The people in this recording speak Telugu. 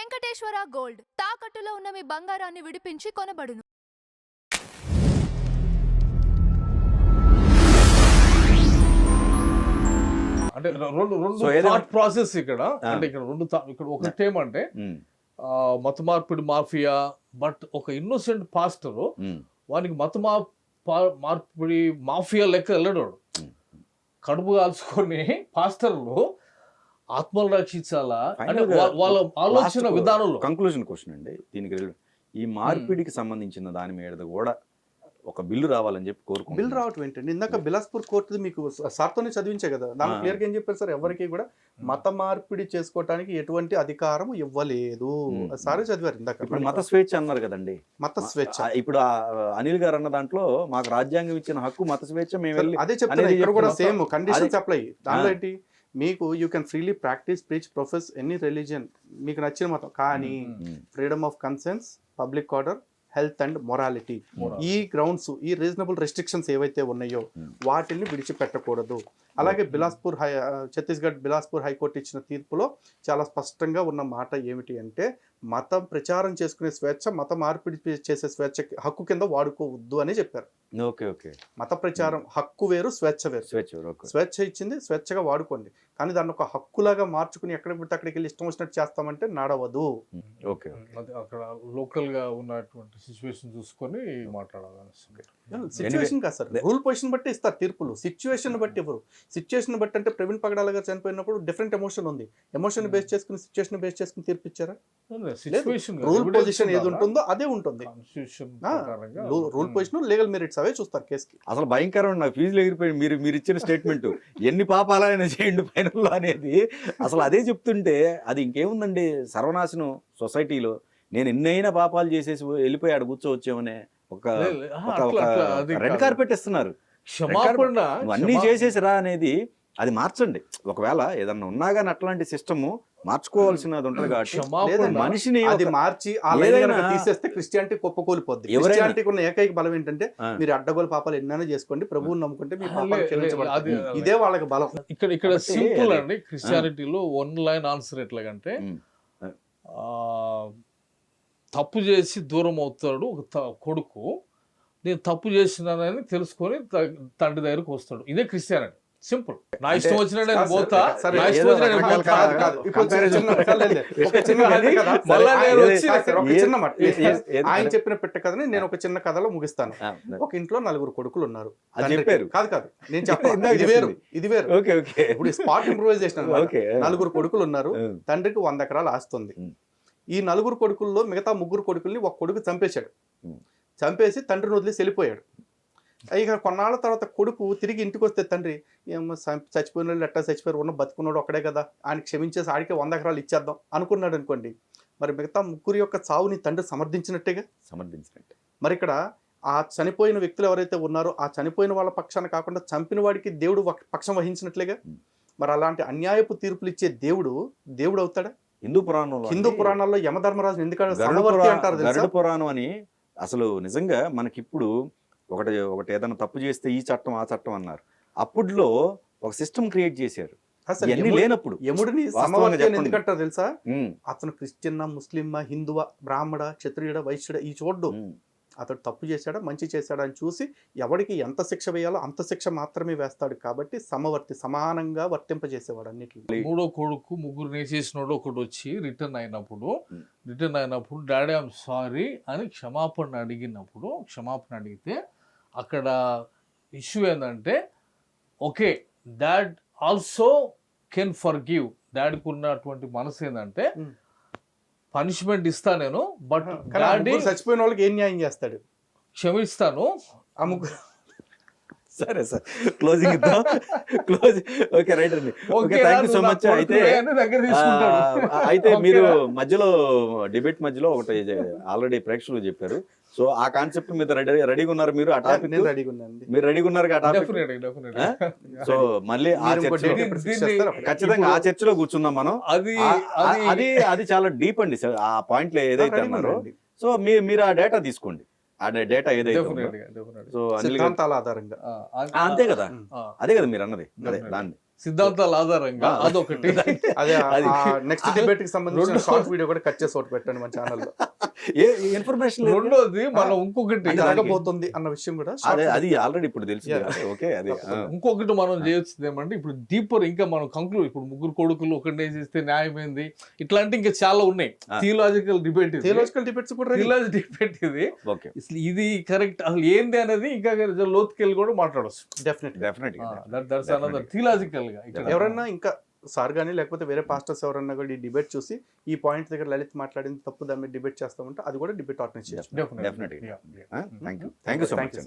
వెంకటేశ్వర గోల్డ్ తాకట్టులో ఉన్న మీ బంగారాన్ని విడిపించి కొనబడును. అంటే రెండు థాట్ ప్రాసెస్ ఇక్కడ. అంటే ఇక్కడ ఇక్కడ ఒకటి ఏమంటే మత మార్పిడి మాఫియా, బట్ ఒక ఇన్నోసెంట్ పాస్టర్ వానికి మత మార్పిడి మాఫియా లెక్క వెళ్ళడు. కడుపు కాల్చుకొని పాస్టర్లు ఆత్మలు రక్షించాలా అంటే వాళ్ళ ఆలోచన విధానంలో. కంక్లూజన్ క్వశ్చన్ అండి దీనికి. ఈ మార్పిడికి సంబంధించిన దాని మీద కూడా ఒక బిల్లు రావాలని చెప్పి కోరుకుంటున్నాను. బిల్లు రావటం ఏంటండి? ఇందాక బిలాస్పూర్ కోర్టు మీకు సార్తోనే చదివించే కదా, దాని క్లియర్గా ఏం చెప్పారు సార్? ఎవరికి కూడా మత మార్పిడి చేసుకోవటానికి ఎటువంటి అధికారం ఇవ్వలేదు. సారే చదివారు ఇందాక. ఇప్పుడు మత స్వేచ్ఛ అన్నారు కదండి. మత స్వేచ్ఛ ఇప్పుడు అనిల్ గారు అన్న దాంట్లో మాకు రాజ్యాంగం ఇచ్చిన హక్కు మత స్వేచ్ఛ. మేము వెళ్ళి అదే చెప్తాను, ఇక్కడ కూడా సేమ్ కండిషన్స్ అప్లై. దానిలో ఏంటి, మీకు you can freely practice, preach, profess any religion, మీకు నచ్చిన మతం, కానీ freedom of conscience, public order, health and morality, ఈ గ్రౌండ్స్, ఈ రీజనబుల్ రెస్ట్రిక్షన్స్ ఏవైతే ఉన్నాయో వాటిని విడిచిపెట్టకూడదు. అలాగే బిలాస్పూర్ ఛత్తీస్గఢ్ బిలాస్పూర్ హైకోర్టు ఇచ్చిన తీర్పులో చాలా స్పష్టంగా ఉన్న మాట ఏమిటి అంటే, మతం ప్రచారం చేసుకునే స్వేచ్ఛ మత మార్పిడి చేసే స్వేచ్ఛ హక్కు కింద వాడుకోవద్దు అని చెప్పారు. Okay okay. మత ప్రచారం హక్కు వేరు, స్వేచ్ఛ వేరు. స్వేచ్ఛ ఇచ్చింది, స్వేచ్ఛగా వాడుకోండి, కానీ దాన్ని ఒక హక్కులాగా మార్చుకుని ఎక్కడికి పెడితే అక్కడికి వెళ్ళి ఇష్టం వచ్చినట్టు చేస్తామంటే నడవదు. ఓకే. అక్కడ లోకల్ గా ఉన్నటువంటి సిచ్యువేషన్ చూసుకొని మాట్లాడాలి. సిచ్యువేషన్ కాదు సార్, రూల్ పొజిషన్ బట్టి ఇస్తారు తీర్పులు, సిచ్యువేషన్ బట్టి ఇవ్వరు. సిచ్యువేషన్ బట్టి అంటే ప్రవీణ్ పగడాల గారు చనిపోయినప్పుడు డిఫరెంట్ ఎమోషన్ ఉంది, ఎమోషన్ బేస్ చేసుకుని సిచ్యువేషన్ బేస్ చేసుకుని తీర్పు ఇచ్చారా? రూల్ పొజిషన్ ఏది ఉంటుందో అదే ఉంటుంది. రూల్ పొజిషన్, లీగల్ మెరిట్స్ అవే చూస్తారు కేసుకి. అసలు భయంకరం. నాకు ఫీజులు ఎగిరిపోయి మీరు ఇచ్చిన స్టేట్మెంట్ ఎన్ని పాపాలైనా చేయండి ఫైనల్లో అనేది అసలు అదే చెప్తుంటే అది ఇంకేముందండి, సర్వనాశనం సొసైటీలో. నేను ఎన్నైనా పాపాలు చేసేసి వెళ్ళిపోయి ఆడ కూర్చోవచ్చేమనే ఒక రెడ్ కార్పెట్ ఇస్తున్నారు. అన్నీ చేసేసిరా అనేది అది మార్చండి. ఒకవేళ ఏదన్నా ఉన్నా కానీ అట్లాంటి సిస్టమ్ మార్చుకోవాల్సినది ఉంటుంది కాబట్టి మనిషిని అది మార్చి తీసేస్తే క్రిస్టియానిటీ కుప్పకూలిపోద్ది. క్రిస్టియానిటీకి ఉన్న ఏకైక బలం ఏంటంటే, మీరు అడ్డగోలు పాపాలు ఎన్నైనా చేసుకోండి, ప్రభువుని నమ్ముకుంటే మీ పాపాలు క్షమించబడతాయి. ఇదే వాళ్ళకి బలం. ఇక్కడ సింపుల్ అండి. క్రిస్టియానిటీలో వన్ లైన్ ఆన్సర్ ఎట్లాగంటే, తప్పు చేసి దూరం అవుతాడు ఒక కొడుకు, నేను తప్పు చేసినానని తెలుసుకొని తండ్రి దగ్గరకు వస్తాడు. ఇదే క్రిస్టియానిటీ. సింపుల్. నా ఇష్టం వచ్చినట్టు పోతా, ఆయన చెప్పిన పెట్ట కథని నేను ఒక చిన్న కథలో ముగిస్తాను. ఒక ఇంట్లో 4 కొడుకులు ఉన్నారు. కాదు నేను చెప్పాను, ఇది వేరు. ఇప్పుడు స్పాట్ ఇంప్రూవైజేషన్. 4 కొడుకులు ఉన్నారు, తండ్రికి 100 ఎకరాలు ఆస్తుంది. ఈ 4 కొడుకుల్లో మిగతా 3 కొడుకుల్ని ఒక కొడుకు చంపేశాడు. చంపేసి తండ్రిని వదిలేసి వెళ్ళిపోయాడు. ఇక కొన్నాళ్ళ తర్వాత కొడుకు తిరిగి ఇంటికి వస్తే తండ్రి, ఏమో చచ్చిపోయిన వాళ్ళు ఎట్టా చచ్చిపోయారు, ఉన్న బతుకున్నాడు ఒక్కడే కదా, ఆయన క్షమించేసి ఆడికే 100 ఎకరాలు ఇచ్చేద్దాం అనుకున్నాడు అనుకోండి. మరి మిగతా 3 యొక్క చావుని తండ్రి సమర్థించినట్టే. మరి ఇక్కడ ఆ చనిపోయిన వ్యక్తులు ఎవరైతే ఉన్నారో ఆ చనిపోయిన వాళ్ళ పక్షాన కాకుండా చంపిన వాడికి దేవుడు పక్షం వహించినట్లేగా. మరి అలాంటి అన్యాయపు తీర్పులు ఇచ్చే దేవుడు అవుతాడా? హిందూ పురాణాల్లో యమధర్మరాజు ఎందుకంటే గరుడ పురాణం అని అసలు నిజంగా మనకిప్పుడు ఒకటి ఏదైనా తప్పు చేస్తే ఈ చట్టం ఆ చట్టం అన్నారు. అప్పుడులో ఒక సిస్టమ్ క్రియేట్ చేశారు. లేనప్పుడు యముడిని సమవర్తి ఎందుకంటారు తెలుసా? అతను క్రిస్టియన్నా, ముస్లిమ్మా, హిందువా, బ్రాహ్మణ, క్షత్రియుడ, వైశ్యుడ ఈ చూడ్డు. అతడు తప్పు చేశాడా మంచి చేశాడా అని చూసి ఎవడికి ఎంత శిక్ష వేయాలో అంత శిక్ష మాత్రమే వేస్తాడు. కాబట్టి సమవర్తి, సమానంగా వర్తింపజేసేవాడు అన్నిటిలో. 3వ కొడుకు 3 వేసేసినోడు ఒకటి వచ్చి రిటర్న్ అయినప్పుడు డాడీ ఐఎమ్ సారీ అని క్షమాపణ అడిగితే అక్కడ ఇష్యూ ఏంటంటే, okay dad also can forgive. డాడీకి ఉన్నటువంటి మనసు ఏంటంటే, పనిష్మెంట్ ఇస్తా నేను, బట్ డాడీ చచ్చిపోయిన వాళ్ళకి ఏం న్యాయం చేస్తాడు? క్షమిస్తాను. ఆ 3 సరే సార్, క్లోజింగ్ ఇద్దాం. ఓకే రైట్ అండి. Okay, thank you so much. అయితే మీరు మధ్యలో డిబేట్ మధ్యలో ఒకటి ఆల్రెడీ ప్రేక్షకులు చెప్పారు. సో ఆ కాన్సెప్ట్ మీద రెడీగా ఉన్నారు మీరు? ఆ టాపిక్ మీరు రెడీగా ఉన్నారు? సో మళ్ళీ ఖచ్చితంగా ఆ చర్చలో కూర్చుందాం మనం. అది చాలా డీప్ అండి ఆ పాయింట్ లో ఏదైతే అన్నారో. సో మీరు ఆ డేటా తీసుకోండి, ఆ డేటా ఏదైతే. సో సిద్ధాంతాల ఆధారంగా అంతే కదా, అదే కదా మీరు అన్నది. అదే దాన్ని సిద్ధాంతాల ఆధారంగా అదొకటి. అదే నెక్స్ట్ డిబేట్ కి సంబంధించిన షార్ట్ వీడియో కూడా కట్ చేసి ఒకటి పెట్టండి మన ఛానల్లో. ఇన్ఫర్మేషన్ రెండోది మనం ఇంకొకటి జరగబోతుంది అన్న విషయం కూడా అది ఆల్రెడీ ఇప్పుడు తెలుసు. ఓకే, అది ఇంకొకటి మనం చేయొచ్చు ఏమంటే ఇప్పుడు డీపర్ ఇంకా మనం కంక్లూడ్ ఇప్పుడు ముగ్గురు కొడుకులు ఒకటే చేస్తే న్యాయమైంది ఇట్లాంటి ఇంకా చాలా ఉన్నాయి. థియలాజికల్ డిబేట్ డిబేట్స్ కూడా డిబేట్ ఇది. ఓకే, అసలు ఇది కరెక్ట్ అసలు ఏంది అనేది ఇంకా లోతుకెళ్ళి కూడా మాట్లాడవచ్చు. డెఫినెట్ థియలాజికల్ గా ఎవరన్నా ఇంకా సార్ కానీ లేకపోతే వేరే పాస్టర్స్ ఎవరన్నా కూడా ఈ డిబేట్ చూసి ఈ పాయింట్ దగ్గర లలిత్ మాట్లాడింది తప్పు, దాని మీద డిబేట్ చేస్తామంటే అది కూడా డిబేట్ ఆర్గనైజ్ చేస్తాం. డెఫినెట్గా. Thank you so much.